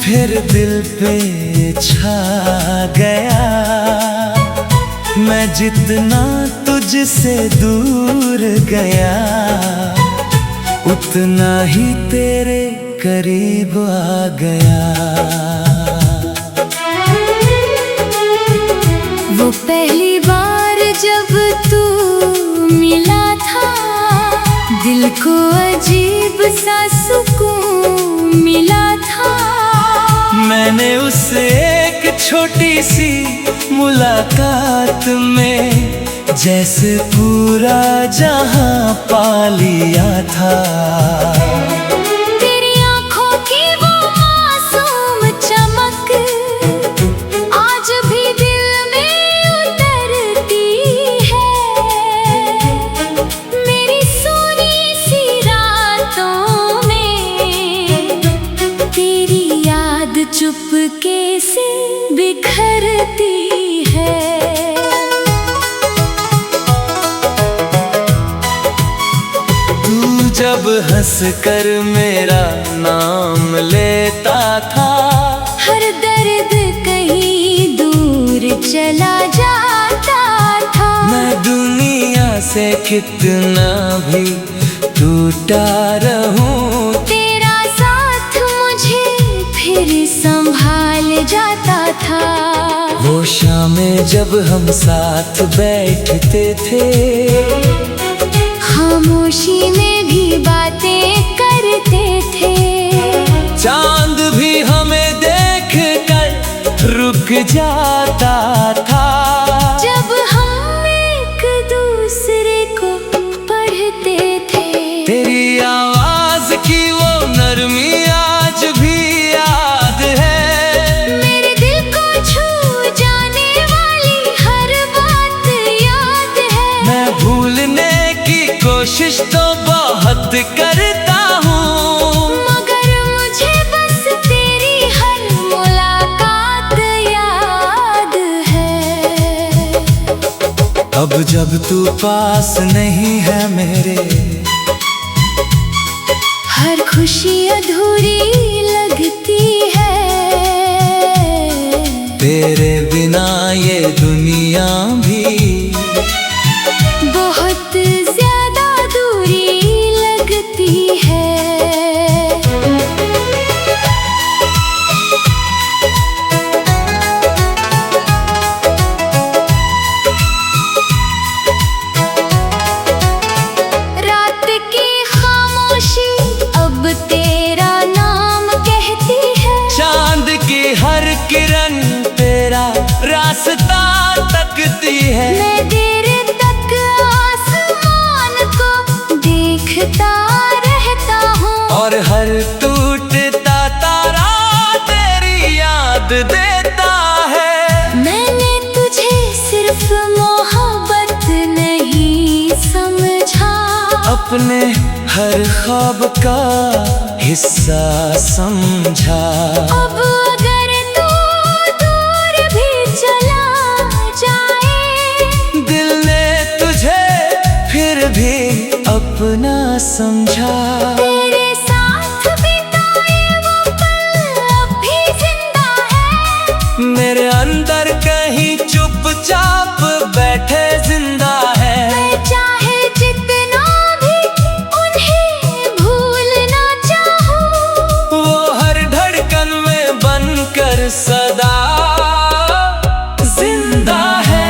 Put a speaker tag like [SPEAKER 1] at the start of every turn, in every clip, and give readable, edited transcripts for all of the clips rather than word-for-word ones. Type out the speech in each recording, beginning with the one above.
[SPEAKER 1] फिर दिल पे छा गया। मैं जितना तुझसे दूर गया, उतना ही तेरे करीब आ गया।
[SPEAKER 2] वो पहली बार जब तू मिला था, दिल को अजीब सा सुकून मिला था।
[SPEAKER 1] मैंने उससे एक छोटी सी मुलाकात में जैसे पूरा जहां पा लिया था।
[SPEAKER 2] तेरी आंखों की वो मासूम चमक आज भी दिल में उतरती है। मेरी सोनी सी रातों में तेरी याद चुपके से बिखरती है।
[SPEAKER 1] जब हंसकर मेरा नाम लेता था,
[SPEAKER 2] हर दर्द कहीं दूर चला जाता था।
[SPEAKER 1] मैं दुनिया से कितना भी टूटा रहूं,
[SPEAKER 2] तेरा साथ मुझे फिर संभाल जाता था।
[SPEAKER 1] वो शामें जब हम साथ बैठते थे,
[SPEAKER 2] खामोशी में भी बातें करते थे।
[SPEAKER 1] चांद भी हमें देख कर रुक जाता था।
[SPEAKER 2] जब हम एक दूसरे को पढ़ते थे,
[SPEAKER 1] तेरी आवाज की वो नरमी आज भी याद है।
[SPEAKER 2] मेरे दिल को छू जाने वाली हर बात याद है।
[SPEAKER 1] मैं भूलने की कोशिश तो बहुत करता हूँ,
[SPEAKER 2] मगर मुझे बस तेरी हर मुलाकात याद है।
[SPEAKER 1] अब जब तू पास नहीं है मेरे,
[SPEAKER 2] हर खुशी अधूरी लगती है।
[SPEAKER 1] तेरे बिना ये दुनिया भी
[SPEAKER 2] बहुत ज्यादा दूरी लगती है। रात की खामोशी अब तेरा नाम कहती है।
[SPEAKER 1] चांद की हर किरण तेरा रास्ता तकती है।
[SPEAKER 2] मैं देर तक आसमान को देखता रहता हूँ,
[SPEAKER 1] और हर टूटता तारा तेरी याद देता है।
[SPEAKER 2] मैंने तुझे सिर्फ मोहब्बत नहीं समझा,
[SPEAKER 1] अपने हर ख्वाब का हिस्सा समझा।
[SPEAKER 2] अब अगर तू दूर भी चला जाए,
[SPEAKER 1] दिल ने तुझे फिर भी अपना समझा।
[SPEAKER 2] तेरे साथ बिताए वो पल अब भी जिंदा है।
[SPEAKER 1] मेरे अंदर कहीं चुपचाप बैठे जिंदा है।
[SPEAKER 2] मैं चाहे जितना भी उन्हें भूलना चाहूं,
[SPEAKER 1] वो हर धड़कन में बनकर सदा जिंदा है।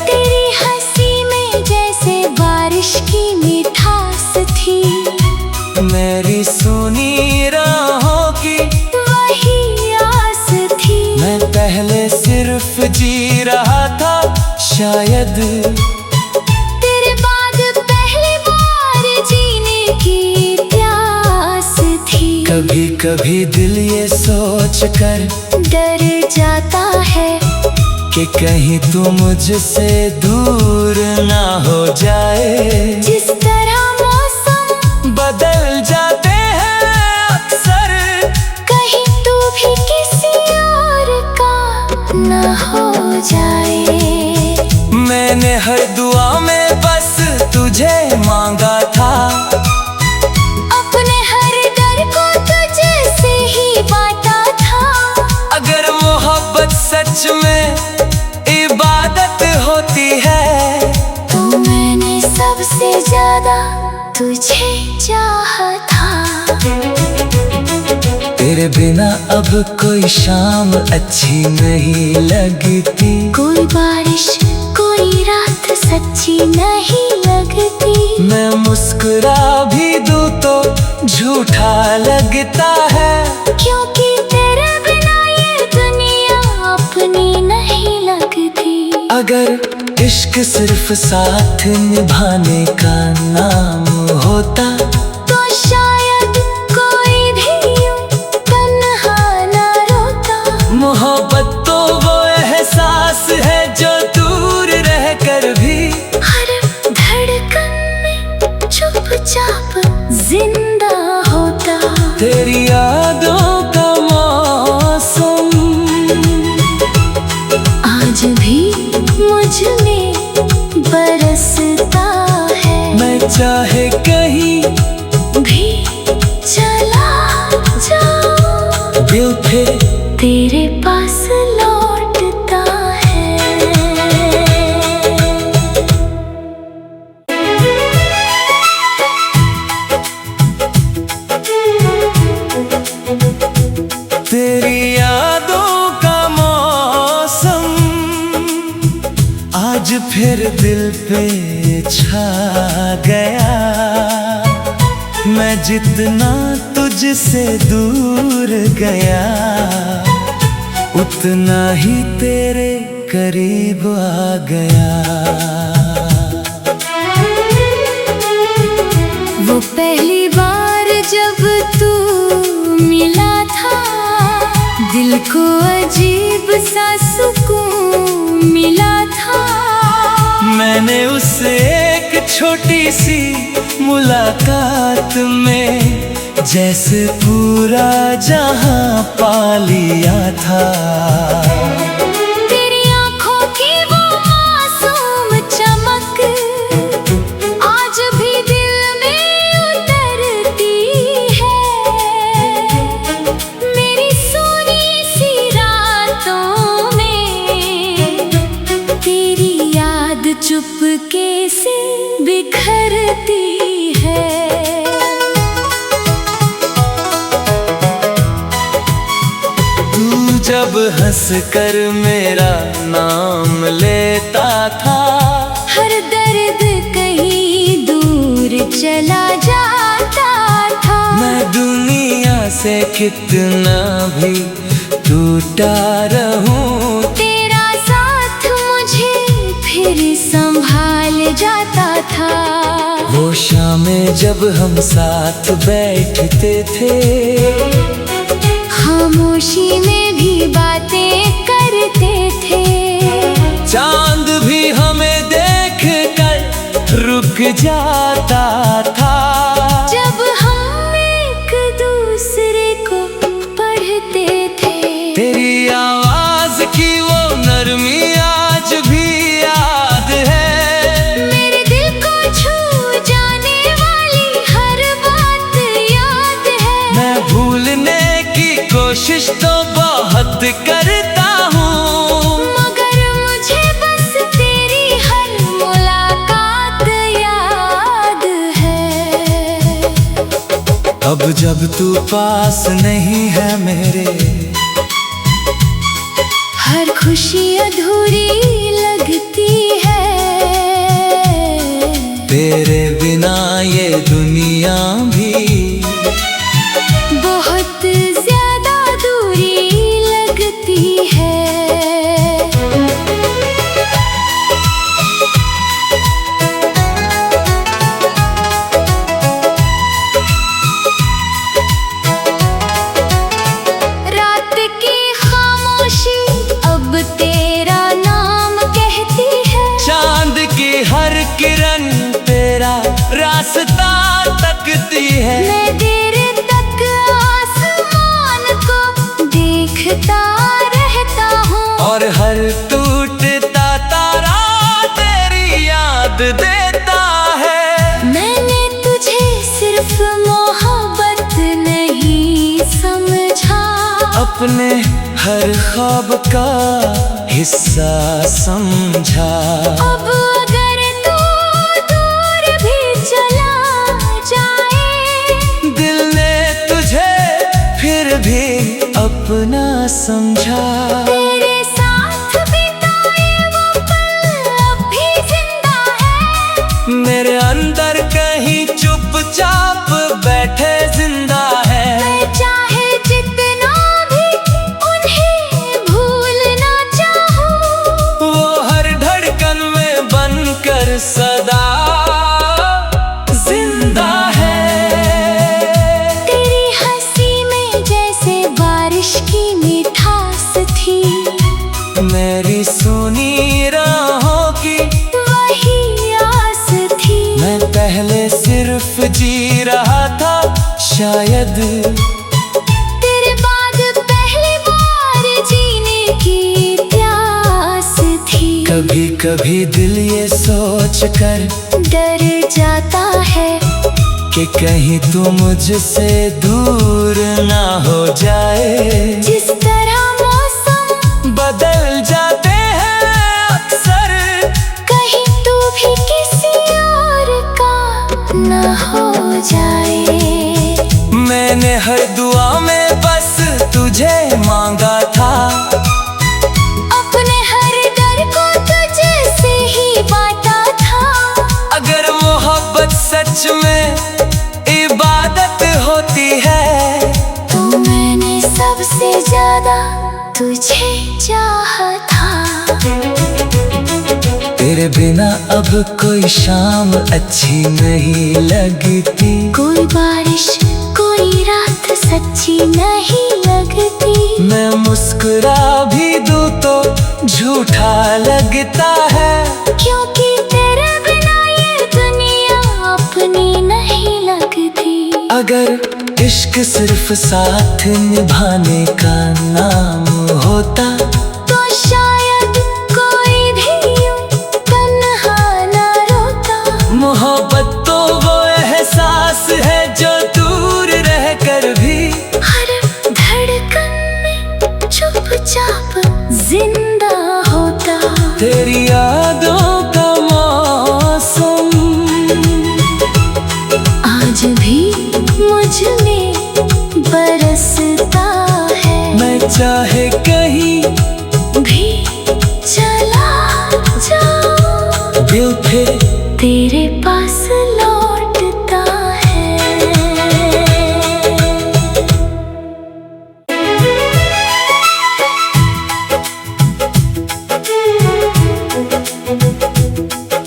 [SPEAKER 2] तेरी हंसी में जैसे बारिश की मिठास थी,
[SPEAKER 1] मेरी सुनी राहों की
[SPEAKER 2] वही आस थी।
[SPEAKER 1] मैं पहले सिर्फ जी रहा था, शायद
[SPEAKER 2] तेरे बाद पहली बार जीने की प्यास थी।
[SPEAKER 1] कभी कभी दिल ये सोच कर
[SPEAKER 2] डर जाता है
[SPEAKER 1] कि कहीं तू मुझसे दूर ना हो जाए।
[SPEAKER 2] जिस तरह मौसम
[SPEAKER 1] बदल जाते हैं अक्सर,
[SPEAKER 2] कहीं तू भी किसी और का ना हो जाए।
[SPEAKER 1] मैंने हर दुआ में बस तुझे मांगा था,
[SPEAKER 2] अपने हर डर को तुझसे ही
[SPEAKER 1] मुझ में इबादत होती है।
[SPEAKER 2] तो मैंने सबसे ज्यादा तुझे चाहा था।
[SPEAKER 1] तेरे बिना अब कोई शाम अच्छी नहीं लगती,
[SPEAKER 2] कोई बारिश कोई रात सच्ची नहीं लगती।
[SPEAKER 1] मैं मुस्कुरा भी दूं तो झूठा लगता है,
[SPEAKER 2] क्योंकि तेरे बिना ये दुनिया अपनी नहीं लगती।
[SPEAKER 1] अगर इश्क सिर्फ साथ निभाने का नाम होता
[SPEAKER 2] तो शायद कोई भी यूं तन्हा न रोता।
[SPEAKER 1] मोहब्बत तो वो एहसास है जो दूर रहकर भी
[SPEAKER 2] हर धड़कन में चुपचाप जिंदा होता।
[SPEAKER 1] तेरी यादों का मौसम
[SPEAKER 2] आज भी मुझ में बरसता है।
[SPEAKER 1] मैं चाहे कहीं
[SPEAKER 2] भी चला जाऊं,
[SPEAKER 1] दिल फिर
[SPEAKER 2] तेरे पास लौटता है।
[SPEAKER 1] तेरी यादों का मौसम आज फिर दिल पे छा गया। मैं जितना तुझसे दूर गया, उतना ही तेरे करीब आ गया।
[SPEAKER 2] वो पहली बार जब तू मिला था, दिल को अजीब सा सुकून मिला था।
[SPEAKER 1] मैंने उससे एक छोटी सी मुलाकात में जैसे पूरा जहां पा लिया था।
[SPEAKER 2] तेरी आंखों की वो मासूम चमक आज भी दिल में उतरती है। मेरी सोनी सी रातों में तेरी याद चुपके से बिखरती है।
[SPEAKER 1] तू जब हंस कर मेरा नाम लेता था,
[SPEAKER 2] हर दर्द कहीं दूर चला जाता था।
[SPEAKER 1] मैं दुनिया से कितना भी टूटा रहूं,
[SPEAKER 2] तेरा साथ मुझे फिर संभाल जाता था।
[SPEAKER 1] वो शामें जब हम साथ बैठते थे,
[SPEAKER 2] खामोशी में भी बातें करते थे।
[SPEAKER 1] चांद भी हमें देख कर रुक जाता था।
[SPEAKER 2] जब हम एक दूसरे को पढ़ते थे,
[SPEAKER 1] तेरी आवाज की वो नरमी आज भी याद है।
[SPEAKER 2] मेरे दिल को छू जाने वाली हर बात याद है।
[SPEAKER 1] मैं भूलने की कोशिश तो बहुत करता हूँ,
[SPEAKER 2] मगर मुझे बस तेरी हर मुलाकात याद है।
[SPEAKER 1] अब जब तू पास नहीं है मेरे,
[SPEAKER 2] हर खुशी अधूरी लगती है।
[SPEAKER 1] तेरे बिना ये दुनिया भी
[SPEAKER 2] बहुत ज्यादा दूरी लगती है। रात की खामोशी अब तेरा नाम कहती है।
[SPEAKER 1] चांद की हर किरण तेरा रास्ता तकती है।
[SPEAKER 2] मैं देर तक आसमान को देखता रहता हूँ,
[SPEAKER 1] और हर टूटता तारा तेरी याद देता है।
[SPEAKER 2] मैंने तुझे सिर्फ मोहब्बत नहीं समझा,
[SPEAKER 1] अपने हर ख्वाब का हिस्सा समझा।
[SPEAKER 2] अब अगर तू दूर भी चला जाए,
[SPEAKER 1] दिल ने तुझे फिर भी अपना समझा।
[SPEAKER 2] तेरे साथ बिताए वो पल अब भी जिंदा है,
[SPEAKER 1] मेरे अंदर कहीं चुपचाप बैठे जिंदा है।
[SPEAKER 2] मैं चाहे जितना भी उन्हें भूलना चाहूं,
[SPEAKER 1] वो हर धड़कन में बनकर सदा जिंदा है।
[SPEAKER 2] तेरी हंसी में जैसे बारिश की मिठास थी,
[SPEAKER 1] मेरी सुनी राहों की
[SPEAKER 2] वही आस थी।
[SPEAKER 1] मैं पहले सिर्फ जी रहा था शायद,
[SPEAKER 2] तेरे बाद पहली बार जीने की प्यास थी।
[SPEAKER 1] कभी कभी दिल ये सोच कर
[SPEAKER 2] डर जाता है
[SPEAKER 1] कि कहीं तू मुझसे दूर ना हो जाए।
[SPEAKER 2] जिस तरह मौसम
[SPEAKER 1] बदल जाते हैं अक्सर,
[SPEAKER 2] कहीं तू भी किसी और का न हो जाए।
[SPEAKER 1] मैंने हर दुआ में बस तुझे मांगा था,
[SPEAKER 2] अपने हर डर को तुझे से ही बांटा था।
[SPEAKER 1] अगर मोहब्बत सच में इबादत होती है,
[SPEAKER 2] तो मैंने सबसे ज्यादा तुझे चाहा था।
[SPEAKER 1] तेरे बिना अब कोई शाम अच्छी नहीं लगती,
[SPEAKER 2] कोई बारिश कोई रात सच्ची नहीं लगती।
[SPEAKER 1] मैं मुस्कुरा भी दूं तो झूठा लगता है।
[SPEAKER 2] क्योंकि तेरे बिना ये दुनिया अपनी नहीं लगती।
[SPEAKER 1] अगर इश्क सिर्फ साथ निभाने का नाम होता,
[SPEAKER 2] तो शायद कोई भी यूं तन्हा न रोता।
[SPEAKER 1] मोहब्बत तो वो एहसास है जो दूर रह कर भी
[SPEAKER 2] हर धड़कन में चुपचाप जिंदा होता।
[SPEAKER 1] तेरी यादों का मौसम
[SPEAKER 2] आज भी मुझ में बरसता है।
[SPEAKER 1] मैं चाहे कहीं
[SPEAKER 2] भी चला जाऊं,
[SPEAKER 1] दिल फिर
[SPEAKER 2] तेरे पास लौटता है।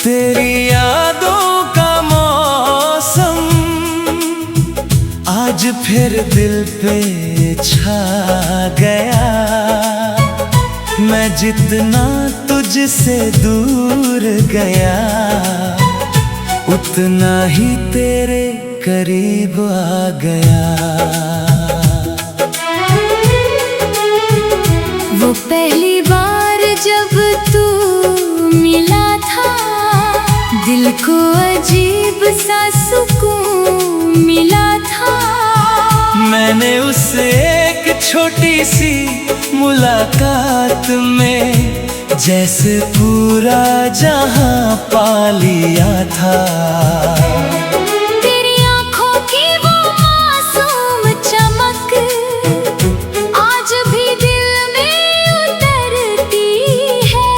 [SPEAKER 1] तेरी यादों का मौसम आज फिर दिल पे छा गया। मैं जितना तुझसे दूर गया, उतना ही तेरे करीब आ गया।
[SPEAKER 2] वो पहली बार जब तू मिला था, दिल को अजीब सा सुकून मिला था।
[SPEAKER 1] मैंने उससे एक छोटी सी मुलाकात में जैसे पूरा जहां पा लिया था।
[SPEAKER 2] तेरी आंखों की वो मासूम चमक आज भी दिल में उतरती है।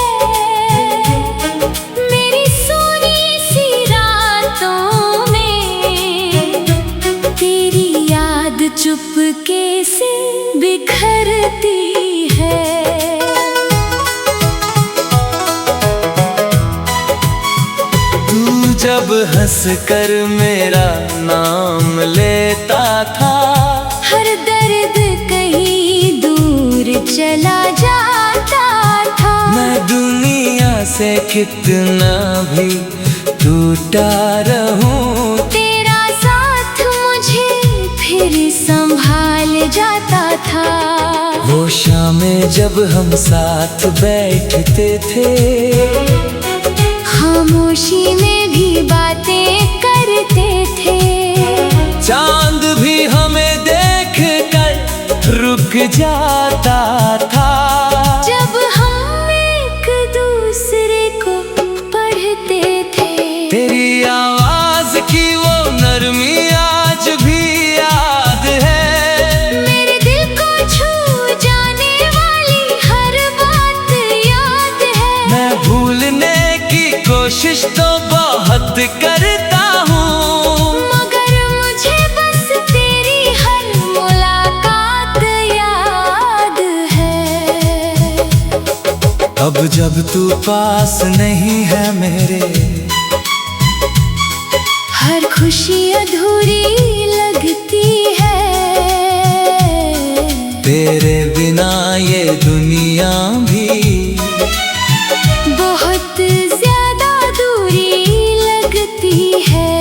[SPEAKER 2] मेरी सोनी सी रातों में तेरी याद चुपके से बिखरती है।
[SPEAKER 1] तू जब हंस कर मेरा नाम लेता था,
[SPEAKER 2] हर दर्द कहीं दूर चला जाता था।
[SPEAKER 1] मैं दुनिया से कितना भी टूटा रहूं,
[SPEAKER 2] तेरा साथ मुझे फिर संभाल जाता था।
[SPEAKER 1] वो शामें जब हम साथ बैठते थे,
[SPEAKER 2] खामोशी में भी बातें करते थे।
[SPEAKER 1] चांद भी हमें देख कर रुक जाता था।
[SPEAKER 2] जब हम एक दूसरे को पढ़ते थे,
[SPEAKER 1] तेरी आवाज की वो नरमी आज भी याद है।
[SPEAKER 2] मेरे दिल को छू जाने वाली हर बात याद है।
[SPEAKER 1] मैं भूलने की कोशिश तो बहुत करता हूँ,
[SPEAKER 2] मगर मुझे बस तेरी हर मुलाकात याद है।
[SPEAKER 1] अब जब तू पास नहीं है मेरे,
[SPEAKER 2] हर खुशी अधूरी लगती है।
[SPEAKER 1] तेरे बिना ये दुनिया भी
[SPEAKER 2] बहुत ज्यादा दूरी लगती है।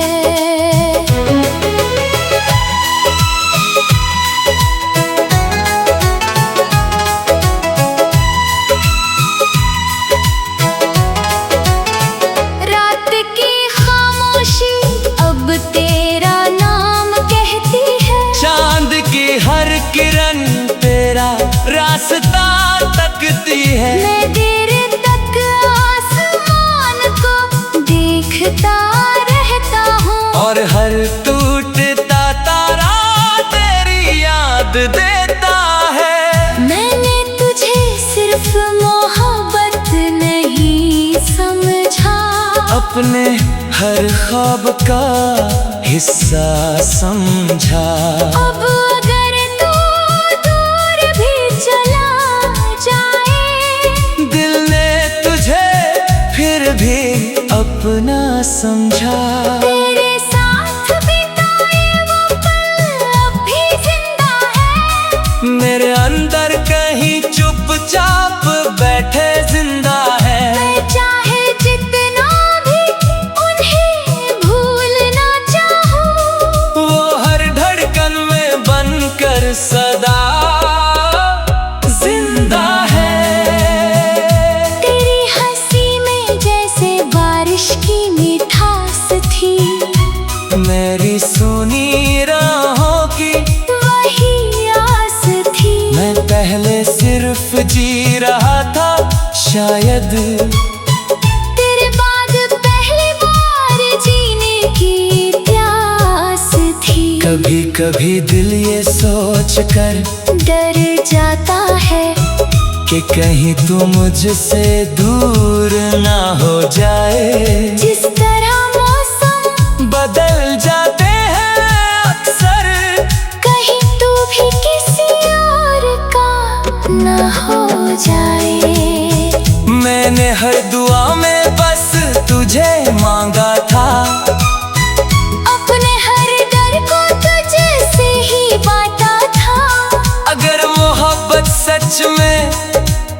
[SPEAKER 2] रात की खामोशी अब तेरा नाम कहती है।
[SPEAKER 1] चांद की हर किरण तेरा रास्ता तकती है।
[SPEAKER 2] मैं देर तक आसमान को देखता रहता हूँ,
[SPEAKER 1] और हर टूटता तारा तेरी याद देता है।
[SPEAKER 2] मैंने तुझे सिर्फ मोहब्बत नहीं समझा,
[SPEAKER 1] अपने हर ख्वाब का हिस्सा समझा।
[SPEAKER 2] अब अगर तू दूर भी चला जाए,
[SPEAKER 1] दिल ने तुझे फिर भी अपना समझा।
[SPEAKER 2] तेरे साथ बिताए वो पल अब भी जिंदा है।
[SPEAKER 1] मेरे अंदर कहीं चुपचाप बैठे जिंदा है।
[SPEAKER 2] मैं चाहे जितना भी उन्हें भूलना चाहूं,
[SPEAKER 1] वो हर धड़कन में बनकर सदा जिंदा है।
[SPEAKER 2] तेरी हंसी में जैसे बारिश की मिठास थी,
[SPEAKER 1] मेरी सुनी राहों की
[SPEAKER 2] वही आस थी।
[SPEAKER 1] मैं पहले सिर्फ जी रहा था, शायद
[SPEAKER 2] तेरे बाद पहली बार जीने की प्यास थी।
[SPEAKER 1] कभी कभी दिल ये सोच कर
[SPEAKER 2] डर जाता है
[SPEAKER 1] कि कहीं तू मुझसे दूर ना हो जाए।
[SPEAKER 2] जिस तरह मौसम
[SPEAKER 1] बदल जाते हैं अक्सर,
[SPEAKER 2] कहीं तू भी किसी और का न हो जाए।
[SPEAKER 1] मैंने हर दुआ में बस तुझे मांगा था।
[SPEAKER 2] अपने हर डर को तुझसे ही बांटा था।
[SPEAKER 1] अगर मोहब्बत सच में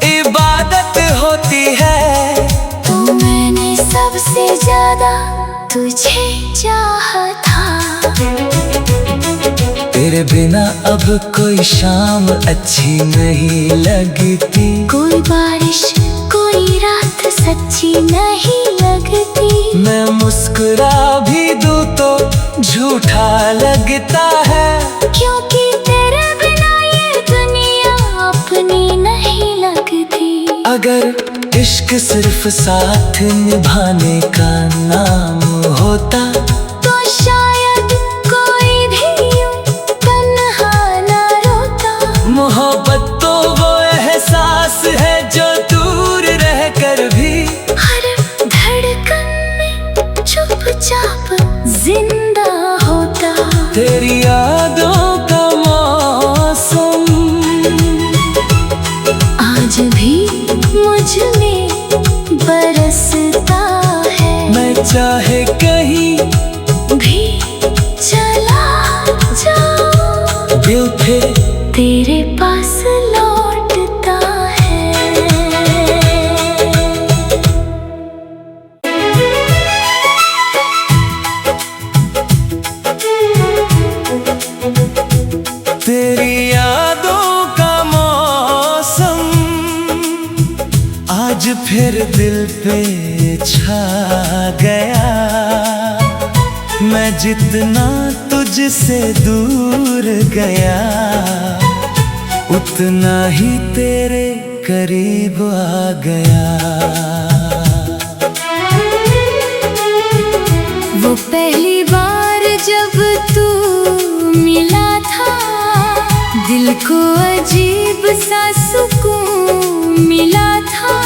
[SPEAKER 1] इबादत होती है,
[SPEAKER 2] तो मैंने सबसे ज्यादा तुझे चाहा था।
[SPEAKER 1] तेरे बिना अब कोई शाम अच्छी नहीं लगती।
[SPEAKER 2] कोई बारिश कोई रात सच्ची नहीं लगती।
[SPEAKER 1] मैं मुस्कुरा भी दूं तो झूठा लगता है।
[SPEAKER 2] क्योंकि तेरे बिना ये दुनिया अपनी नहीं लगती।
[SPEAKER 1] अगर इश्क सिर्फ साथ निभाने का नाम होता,
[SPEAKER 2] तो शायद कोई भी यूं तन्हा न रोता।
[SPEAKER 1] मोहब्बत तो वो एहसास है जो दूर रहकर भी
[SPEAKER 2] हर धड़कन में चुपचाप जिंदा होता।
[SPEAKER 1] तेरी यादों का मौसम
[SPEAKER 2] आज भी मुझ में बरसता है।
[SPEAKER 1] मैं चाहे कहीं
[SPEAKER 2] भी चला जाऊं,
[SPEAKER 1] दिल फिर
[SPEAKER 2] तेरे पास लौटता है।
[SPEAKER 1] तेरी यादों का मौसम आज फिर दिल पे छा गया। मैं जितना तुझसे दूर गया, उतना ही तेरे करीब आ गया।
[SPEAKER 2] वो पहली बार जब तू मिला था, दिल को अजीब सा सुकून मिला था।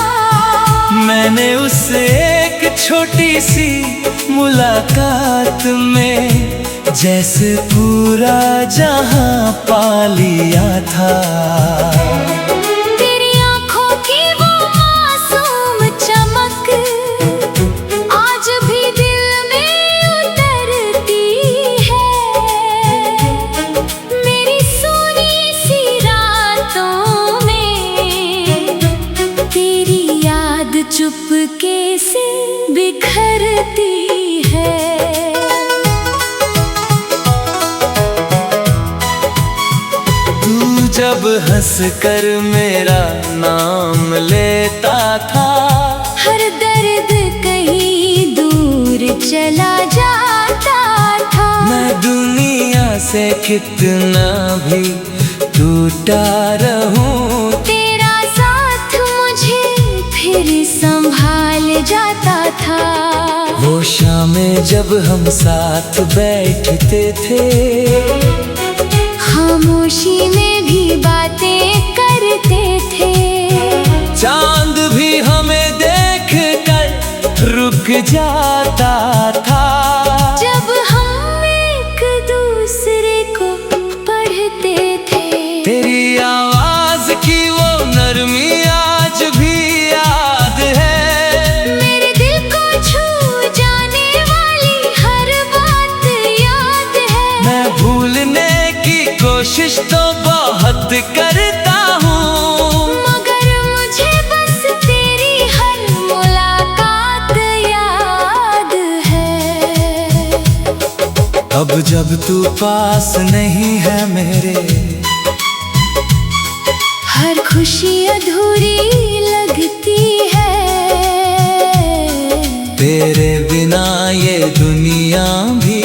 [SPEAKER 1] मैंने उससे एक छोटी सी मुलाकात में जैसे पूरा जहां पा लिया था।
[SPEAKER 2] तेरी आंखों की वो मासूम चमक आज भी दिल में उतरती है। मेरी सोनी सी रातों में तेरी याद चुपके से बिखरती है।
[SPEAKER 1] जब हंसकर मेरा नाम लेता था,
[SPEAKER 2] हर दर्द कहीं दूर चला जाता था।
[SPEAKER 1] मैं दुनिया से कितना भी टूटा रहूं,
[SPEAKER 2] तेरा साथ मुझे फिर संभाल जाता था।
[SPEAKER 1] वो शामें जब हम साथ बैठते थे,
[SPEAKER 2] खामोशी में भी बातें करते थे।
[SPEAKER 1] चांद भी हमें देख कर रुक जाता था।
[SPEAKER 2] जब हम एक दूसरे को पढ़ते थे,
[SPEAKER 1] तेरी आवाज की वो नरमी आज भी याद है।
[SPEAKER 2] मेरे दिल को छू जाने वाली हर बात याद है।
[SPEAKER 1] मैं भूलने की कोशिश तो बहुत करता हूँ,
[SPEAKER 2] मगर मुझे बस तेरी हर मुलाकात याद है।
[SPEAKER 1] अब जब तू पास नहीं है मेरे,
[SPEAKER 2] हर खुशी अधूरी लगती है।
[SPEAKER 1] तेरे बिना ये दुनिया भी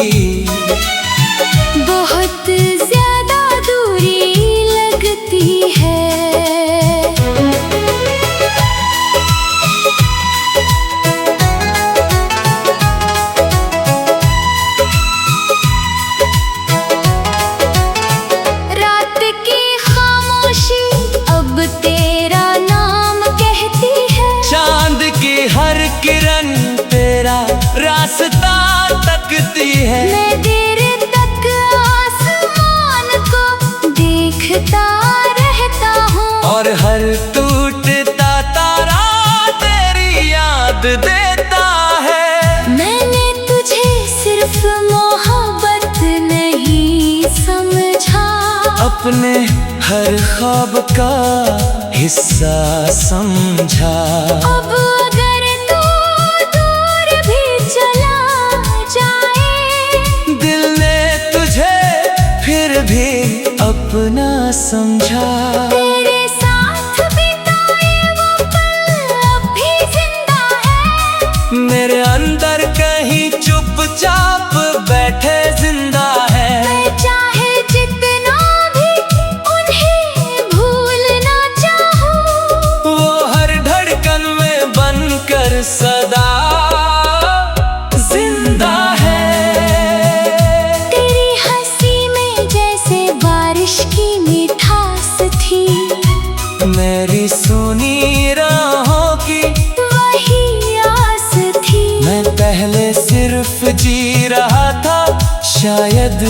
[SPEAKER 2] बहुत ज्यादा दूरी लगती है। रात की खामोशी अब तेरा नाम कहती है।
[SPEAKER 1] चांद की हर किरण तेरा रास्ता तकती है।
[SPEAKER 2] मैं देर तक आसमान को देखता रहता हूँ,
[SPEAKER 1] और हर टूटता तारा तेरी याद देता है।
[SPEAKER 2] मैंने तुझे सिर्फ मोहब्बत नहीं समझा,
[SPEAKER 1] अपने हर ख्वाब का हिस्सा समझा।
[SPEAKER 2] अब अगर तू दूर भी चला जाए,
[SPEAKER 1] दिल ने तुझे फिर भी अपना समझा।
[SPEAKER 2] तेरे साथ बिताए वो पल अब भी जिंदा है।
[SPEAKER 1] मेरे अंदर कहीं चुपचाप बैठे जिंदा है।
[SPEAKER 2] मैं चाहे जितना भी उन्हें भूलना चाहूं,
[SPEAKER 1] वो हर धड़कन में बनकर सदा जिंदा है।
[SPEAKER 2] तेरी हंसी में जैसे बारिश की मिठास थी,
[SPEAKER 1] मेरी सुनी राहों की
[SPEAKER 2] वही आस थी।
[SPEAKER 1] मैं पहले सिर्फ जी रहा था, शायद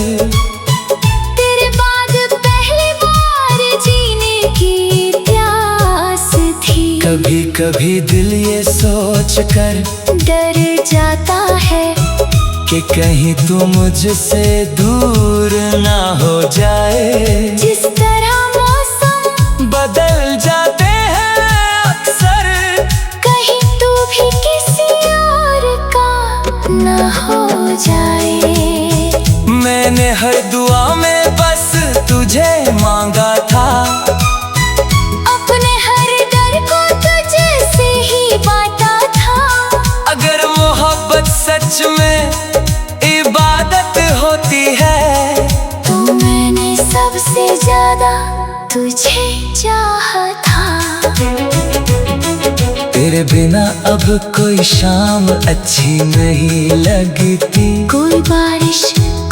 [SPEAKER 2] तेरे बाद पहली बार जीने की प्यास थी।
[SPEAKER 1] कभी कभी दिल ये सोच कर
[SPEAKER 2] डर जाता है
[SPEAKER 1] कि कहीं तू मुझसे दूर ना हो जाए।
[SPEAKER 2] जिस तरह मौसम
[SPEAKER 1] बदल जाते हैं अक्सर,
[SPEAKER 2] कहीं तू भी किसी और का न हो जाए।
[SPEAKER 1] मैंने हर दुआ में बस तुझे मांगा था,
[SPEAKER 2] अपने हर डर को तुझसे ही बांटा था।
[SPEAKER 1] अगर मोहब्बत सच में इबादत होती है,
[SPEAKER 2] तो मैंने सबसे ज्यादा तुझे
[SPEAKER 1] तेरे बिना अब कोई शाम अच्छी नहीं लगती,
[SPEAKER 2] कोई बारिश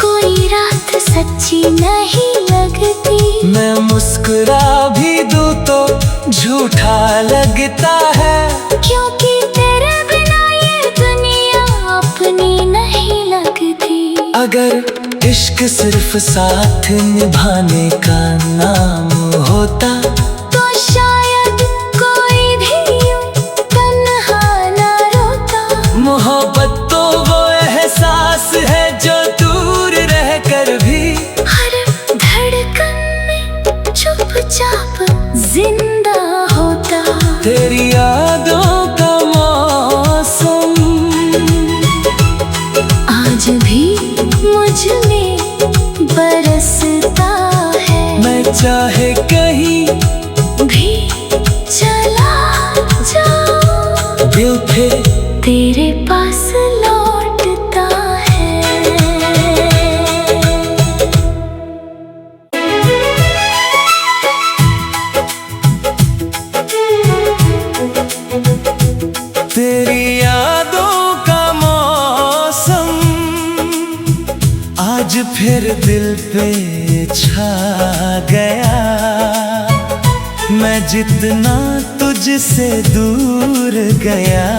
[SPEAKER 2] कोई रात सच्ची नहीं लगती।
[SPEAKER 1] मैं मुस्कुरा भी दूं तो झूठा लगता है,
[SPEAKER 2] क्योंकि तेरे बिना ये दुनिया अपनी नहीं लगती।
[SPEAKER 1] अगर इश्क सिर्फ साथ निभाने का नाम होता
[SPEAKER 2] तो शायद कोई भी यूं तन्हा ना रोता।
[SPEAKER 1] मोहब्बत तो वो एहसास है जो दूर रहकर भी
[SPEAKER 2] हर धड़कन में चुपचाप जिंदा होता।
[SPEAKER 1] तेरी यादों का मौसम
[SPEAKER 2] आज भी मुझ में बरसता है।
[SPEAKER 1] मैं चाहे कहीं
[SPEAKER 2] भी चला जाऊं,
[SPEAKER 1] दिल फिर
[SPEAKER 2] तेरे पास लौटता है।
[SPEAKER 1] तेरी यादों का मौसम आज फिर दिल पे छा गया। मैं जितना तुझसे दूर गया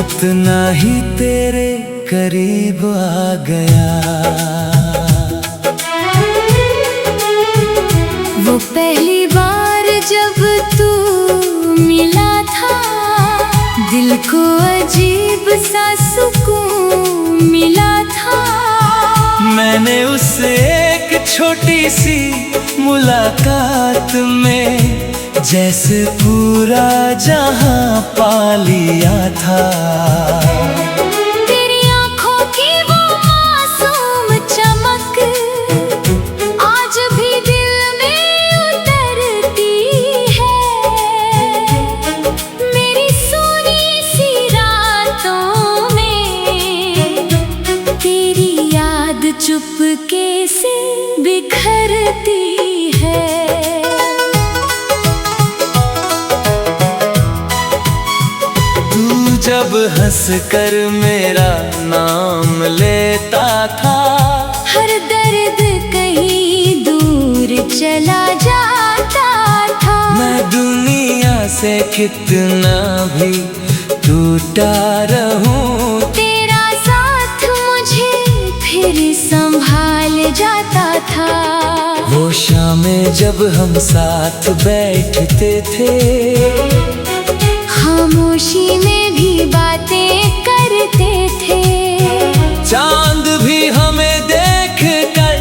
[SPEAKER 1] उतना ही तेरे करीब आ गया।
[SPEAKER 2] वो पहली बार जब तू मिला था, दिल को अजीब सा सुकून मिला था।
[SPEAKER 1] मैंने उससे एक छोटी सी मुलाकात में जैसे पूरा जहां पा लिया था।
[SPEAKER 2] तेरी आंखों की वो मासूम चमक आज भी दिल में उतरती है। मेरी सोनी सी रातों में तेरी याद चुपके से बिखरती है।
[SPEAKER 1] तू जब हंस कर मेरा नाम लेता था,
[SPEAKER 2] हर दर्द कहीं दूर चला जाता था।
[SPEAKER 1] मैं दुनिया से कितना भी टूटा रहूं,
[SPEAKER 2] तेरा साथ मुझे फिर संभाल जाता था।
[SPEAKER 1] वो शामें जब हम साथ बैठते थे,
[SPEAKER 2] खामोशी में भी बातें करते थे।
[SPEAKER 1] चांद भी हमें देख कर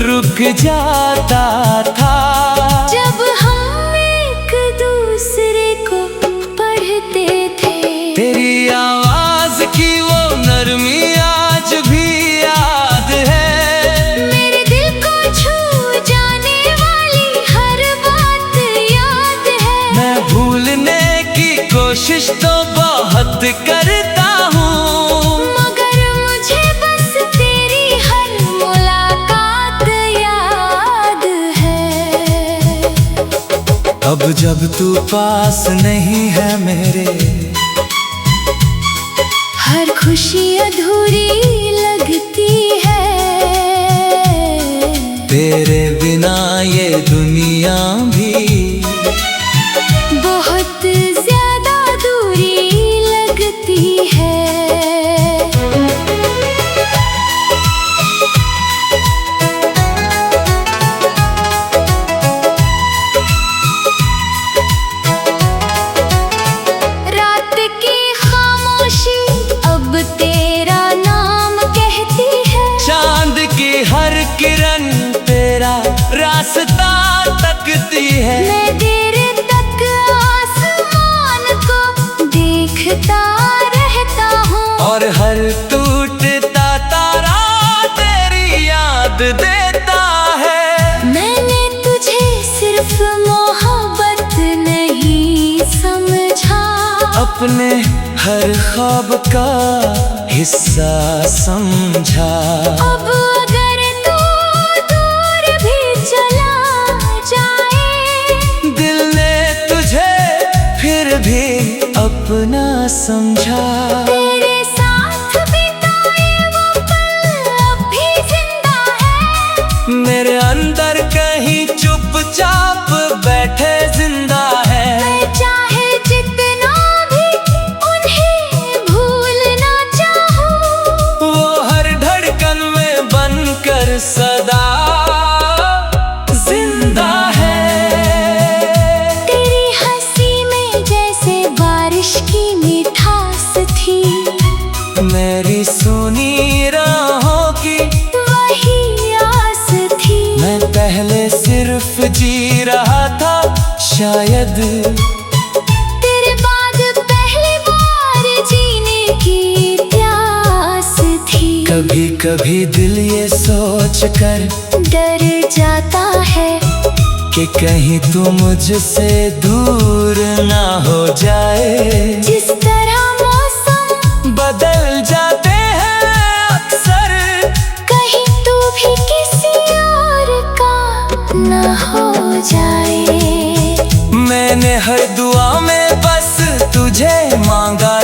[SPEAKER 1] रुक जाता था।
[SPEAKER 2] जब हम एक दूसरे को पढ़ते थे,
[SPEAKER 1] तेरी आवाज की वो नरमी आज भी याद है।
[SPEAKER 2] मेरे दिल को छू जाने वाली हर बात याद है।
[SPEAKER 1] मैं भूलने की कोशिश तो बहुत करता हूँ,
[SPEAKER 2] मगर मुझे बस तेरी हर मुलाकात याद है।
[SPEAKER 1] अब जब तू पास नहीं है मेरे,
[SPEAKER 2] हर खुशी अधूरी लगती है।
[SPEAKER 1] तेरे बिना ये दुनिया भी
[SPEAKER 2] बहुत ज्यादा दूरी लगती है। रात की खामोशी अब तेरा नाम कहती है।
[SPEAKER 1] चांद की हर किरण तेरा रास्ता तकती है।
[SPEAKER 2] मैं देर तक आसमान को देखता रहता हूँ,
[SPEAKER 1] और हर टूटता तारा तेरी याद देता है।
[SPEAKER 2] मैंने तुझे सिर्फ मोहब्बत नहीं समझा,
[SPEAKER 1] अपने हर ख्वाब का हिस्सा समझा।
[SPEAKER 2] अब अगर तू दूर भी चला जाए,
[SPEAKER 1] दिल ने तुझे फिर भी शायद
[SPEAKER 2] तेरे बाद पहली बार जीने की प्यास थी।
[SPEAKER 1] कभी कभी दिल ये सोच कर
[SPEAKER 2] डर जाता है
[SPEAKER 1] कि कहीं तू मुझसे दूर ना हो जाए।
[SPEAKER 2] जिस तरह मौसम
[SPEAKER 1] बदल जाते हैं अक्सर,
[SPEAKER 2] कहीं तू भी किसी और का ना हो जाए।
[SPEAKER 1] मैंने हर दुआ में बस तुझे मांगा